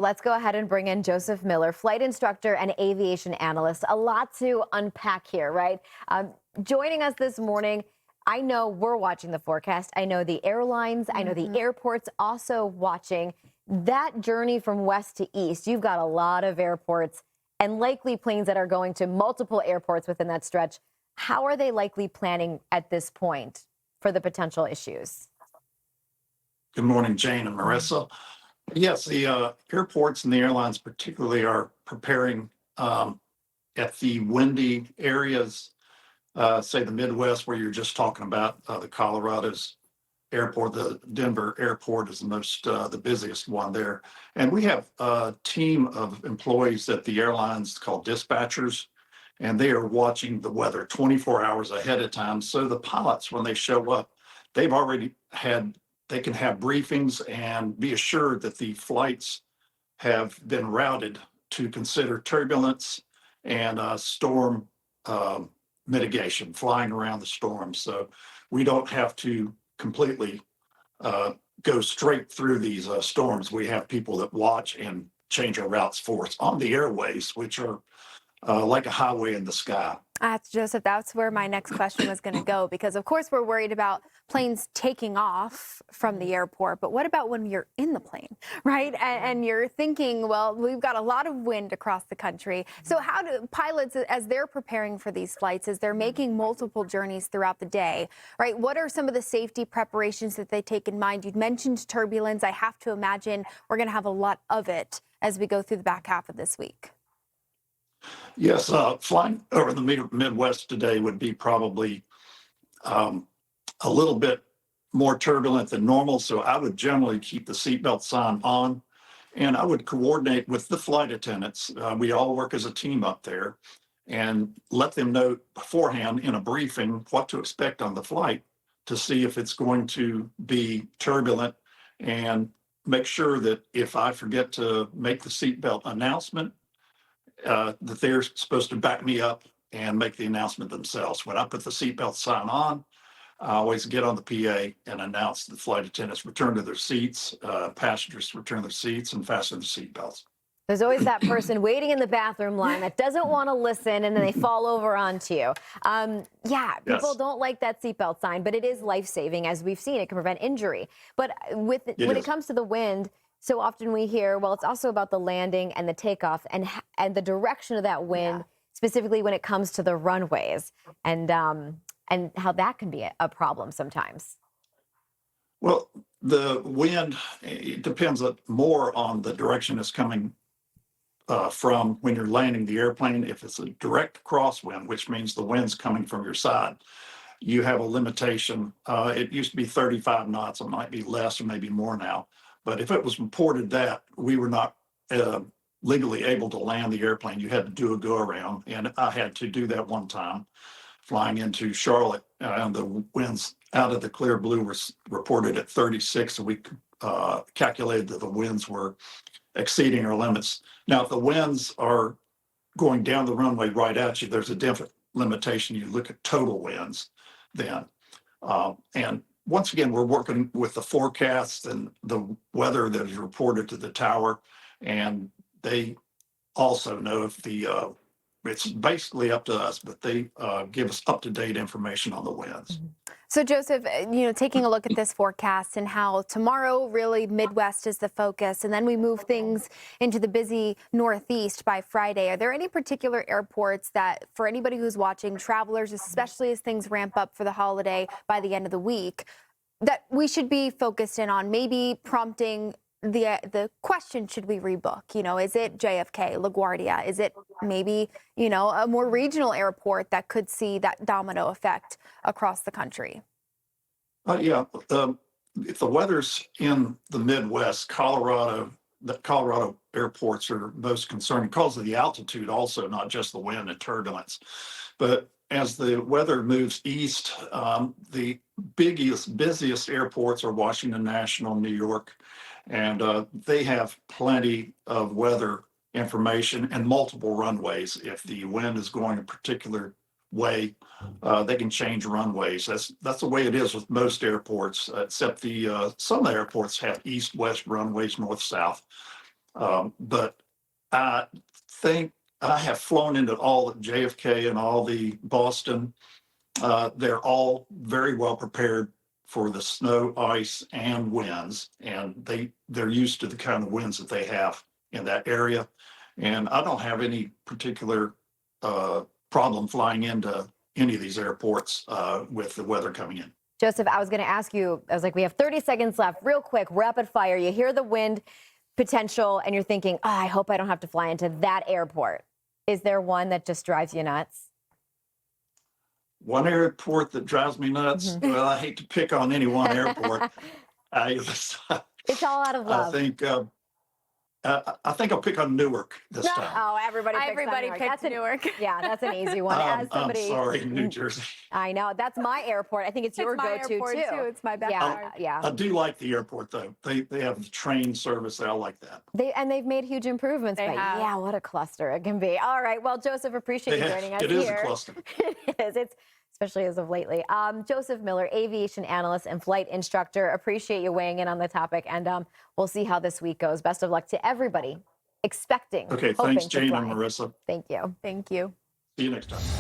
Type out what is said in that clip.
Let's go ahead and bring in Joseph Miller, flight instructor and aviation analyst. A lot to unpack here, right? Joining us this morning, I know we're watching the forecast. I know the airlines, I know the airports also watching. That journey from west to east, you've got a lot of airports and likely planes that are going to multiple airports within that stretch. How are they likely planning at this point for the potential issues? Good morning, Jane and Marissa. Yes, the airports and the airlines particularly are preparing at the windy areas, say the Midwest, where you're just talking about the Colorado's airport. The Denver airport is the busiest one there. And we have a team of employees at the airlines called dispatchers, and they are watching the weather 24 hours ahead of time. So the pilots, when they show up, they've already had they can have briefings and be assured that the flights have been routed to consider turbulence and storm mitigation, flying around the storm. So we don't have to completely go straight through these storms. We have people that watch and change our routes for us on the airways, which are like a highway in the sky. Joseph, that's where my next question was going to go, because of course we're worried about planes taking off from the airport, but what about when you're in the plane, right? And you're thinking, well, we've got a lot of wind across the country. So how do pilots, as they're preparing for these flights, as they're making multiple journeys throughout the day, right? What are some of the safety preparations that they take in mind? You'd mentioned turbulence. I have to imagine we're going to have a lot of it as we go through the back half of this week. Yes, flying over the Midwest today would be probably a little bit more turbulent than normal. So I would generally keep the seatbelt sign on, and I would coordinate with the flight attendants. We all work as a team up there, and let them know beforehand in a briefing what to expect on the flight to see if it's going to be turbulent, and make sure that if I forget to make the seatbelt announcement, that they're supposed to back me up and make the announcement themselves. When I put the seatbelt sign on, I always get on the PA and announce the flight attendants return to their seats, passengers return their seats, and fasten their seatbelts. There's always that person waiting in the bathroom line that doesn't want to listen, and then they fall over onto you. Yeah, people Yes. don't like that seatbelt sign, but it is life-saving, as we've seen. It can prevent injury. But when it comes to the wind, so often we hear, well, it's also about the landing and the takeoff and the direction of that wind, specifically when it comes to the runways, and how that can be a problem sometimes. Well, the wind, it depends more on the direction it's coming from when you're landing the airplane. If it's a direct crosswind, which means the wind's coming from your side, you have a limitation. It used to be 35 knots. It might be less or maybe more now. But if it was reported that we were not legally able to land the airplane, you had to do a go around. And I had to do that one time flying into Charlotte, and the winds out of the clear blue were reported at 36. So we calculated that the winds were exceeding our limits. Now, if the winds are going down the runway right at you, there's a different limitation. You look at total winds then. And once again, we're working with the forecasts and the weather that is reported to the tower, and they also know if it's basically up to us, but they give us up-to-date information on the winds. So, Joseph, taking a look at this forecast and how tomorrow really Midwest is the focus, and then we move things into the busy Northeast by Friday. Are there any particular airports that, for anybody who's watching, travelers, especially as things ramp up for the holiday by the end of the week, that we should be focused in on, maybe prompting the question, should we rebook? Is it JFK, LaGuardia? Is it maybe, a more regional airport that could see that domino effect across the country? Yeah, if the weather's in the Midwest, the Colorado airports are most concerned because of the altitude also, not just the wind and turbulence. But as the weather moves east, the busiest airports are Washington National, New York, and they have plenty of weather information and multiple runways. If the wind is going a particular way, they can change runways. That's the way it is with most airports, except some airports have east-west runways, north-south. But I think I have flown into all the JFK and all the Boston. They're all very well prepared for the snow, ice, and winds, and they're used to the kind of winds that they have in that area. And I don't have any particular problem flying into any of these airports with the weather coming in. Joseph, I was going to ask you, I was like, we have 30 seconds left, real quick, rapid fire. You hear the wind potential and you're thinking, oh, I hope I don't have to fly into that airport. Is there one that just drives you nuts? One airport that drives me nuts. Mm-hmm. Well, I hate to pick on any one airport. It's all out of love. I think I'll pick on Newark this time. Oh, everybody picked Newark. Yeah, that's an easy one. As somebody, I'm sorry, New Jersey. I know that's my airport. I think it's your go-to too. It's my backyard. Yeah. I do like the airport though. They have the train service. I like that. They've made huge improvements. But yeah, what a cluster it can be. All right. Well, Joseph, appreciate you joining us here. It is a cluster. It is. It's especially as of lately. Joseph Miller, aviation analyst and flight instructor. Appreciate you weighing in on the topic, and we'll see how this week goes. Best of luck to everybody expecting. Okay. Thanks, Jane and Marissa. Thank you. Thank you. See you next time.